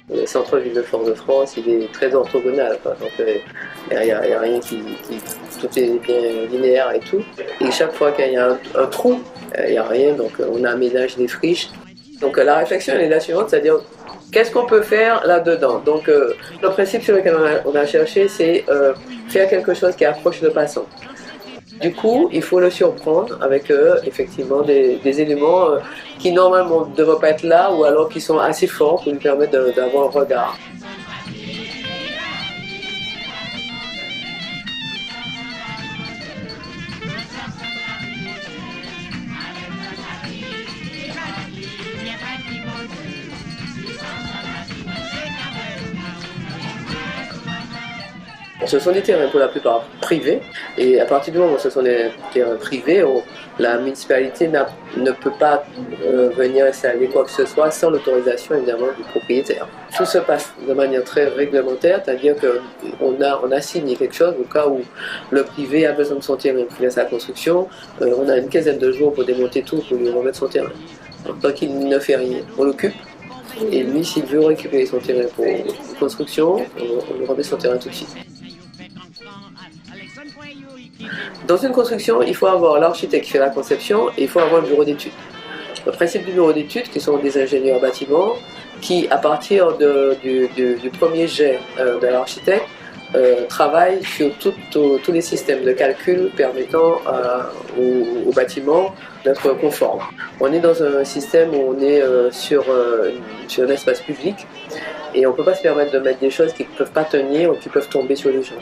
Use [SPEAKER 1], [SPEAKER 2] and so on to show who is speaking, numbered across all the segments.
[SPEAKER 1] Le centre-ville de Fort-de-France, il est très orthogonal, quoi. Donc il n'y a rien tout est bien linéaire et tout. Et chaque fois qu'il y a un trou, il n'y a rien, donc on aménage des friches. Donc la réflexion elle est la suivante, c'est-à-dire qu'est-ce qu'on peut faire là-dedans. Donc le principe sur lequel on a cherché, c'est faire quelque chose qui approche le passant. Du coup, il faut le surprendre avec effectivement des éléments qui normalement ne devraient pas être là ou alors qui sont assez forts pour lui permettre d'avoir un regard. Ce sont des terrains pour la plupart privés et à partir du moment où ce sont des terrains privés, la municipalité ne peut pas venir installer quoi que ce soit sans l'autorisation évidemment du propriétaire. Tout se passe de manière très réglementaire, c'est-à-dire qu'on a signé quelque chose au cas où le privé a besoin de son terrain pour faire sa construction. On a une quinzaine de jours pour démonter tout, pour lui remettre son terrain. Donc, tant qu'il ne fait rien, on l'occupe. Et lui, s'il veut récupérer son terrain pour une construction, on lui remet son terrain tout de suite. Dans une construction, il faut avoir l'architecte qui fait la conception et il faut avoir un bureau d'études. Le principe du bureau d'études, qui sont des ingénieurs bâtiments, qui à partir du premier jet de l'architecte, travaillent sur tous les systèmes de calcul permettant au bâtiment d'être conforme. On est dans un système où on est sur un espace public et on ne peut pas se permettre de mettre des choses qui ne peuvent pas tenir ou qui peuvent tomber sur les gens.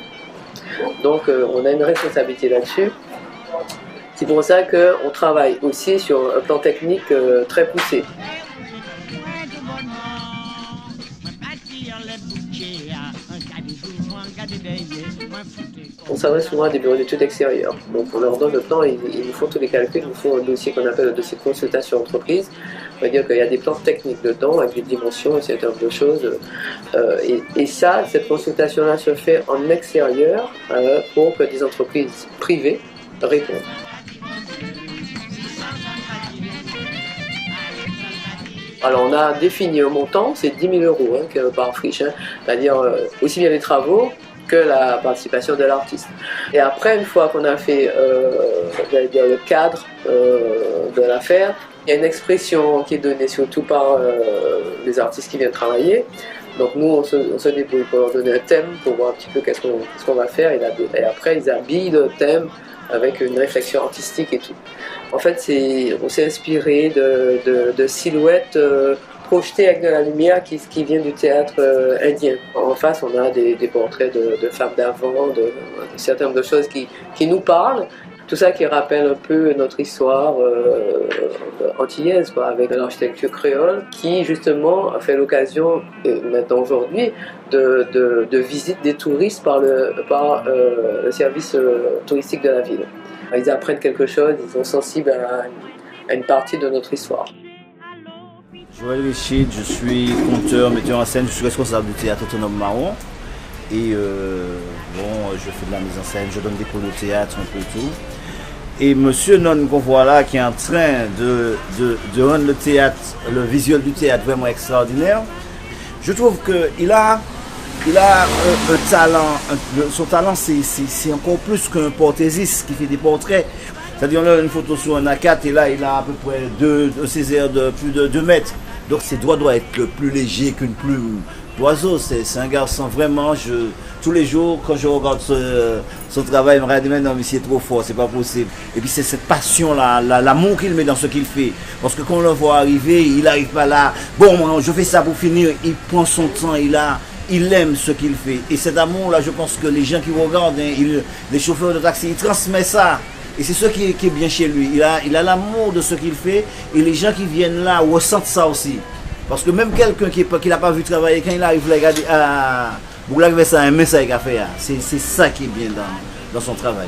[SPEAKER 1] Donc on a une responsabilité là-dessus. C'est pour ça qu'on travaille aussi sur un plan technique très poussé. On s'adresse souvent à des bureaux d'études extérieurs. Donc on leur donne le plan, ils nous font tous les calculs, ils nous font un dossier qu'on appelle le dossier de consultation entreprise. On va dire qu'il y a des plans techniques dedans, avec des dimensions, un certain nombre de choses. Et ça, cette consultation-là se fait en extérieur pour que des entreprises privées répondent. Alors on a défini un montant, c'est 10 000 euros par friche, c'est-à-dire aussi bien les travaux que la participation de l'artiste. Et après, une fois qu'on a fait le cadre de l'affaire, il y a une expression qui est donnée surtout par les artistes qui viennent travailler. Donc nous, on se débrouille pour leur donner un thème, pour voir un petit peu qu'est-ce qu'on va faire, et après ils habillent le thème avec une réflexion artistique et tout. En fait, on s'est inspiré de silhouettes projetées avec de la lumière qui vient du théâtre indien. En face, on a des portraits de femmes d'avant, de certaines de choses qui nous parlent. Tout ça qui rappelle un peu notre histoire antillaise, quoi, avec l'architecture créole, qui justement a fait l'occasion, maintenant aujourd'hui, de visite des touristes par le service touristique de la ville. Ils apprennent quelque chose, ils sont sensibles à une partie de notre histoire.
[SPEAKER 2] Joël Richid, je suis conteur, metteur en scène, je suis responsable du théâtre autonome Marron. Et je fais de la mise en scène, je donne des cours de théâtre, un peu tout. Et monsieur Non qu'on voit là, qui est en train de rendre le théâtre, le visuel du théâtre vraiment extraordinaire, je trouve qu'il a un talent, son talent c'est encore plus qu'un portaisiste qui fait des portraits. C'est-à-dire on a une photo sur un A4 et là il a à peu près deux Césaire de plus de 2 mètres. Donc ses doigts doivent être plus légers qu'une plume d'oiseau. C'est un garçon vraiment, tous les jours quand je regarde son travail, je me dis non mais c'est trop fort, c'est pas possible. Et puis c'est cette passion là, l'amour qu'il met dans ce qu'il fait. Parce que quand on le voit arriver, il n'arrive pas là, bon je fais ça pour finir, il prend son temps, il aime ce qu'il fait. Et cet amour là, je pense que les gens qui regardent, les chauffeurs de taxi, ils transmettent ça. Et c'est ce qui est bien chez lui. Il a l'amour de ce qu'il fait et les gens qui viennent là ressentent ça aussi. Parce que même quelqu'un qui n'a pas vu travailler, quand il arrive là, regarder, vous l'avez ça, un message à faire. C'est ça qui est bien dans son travail.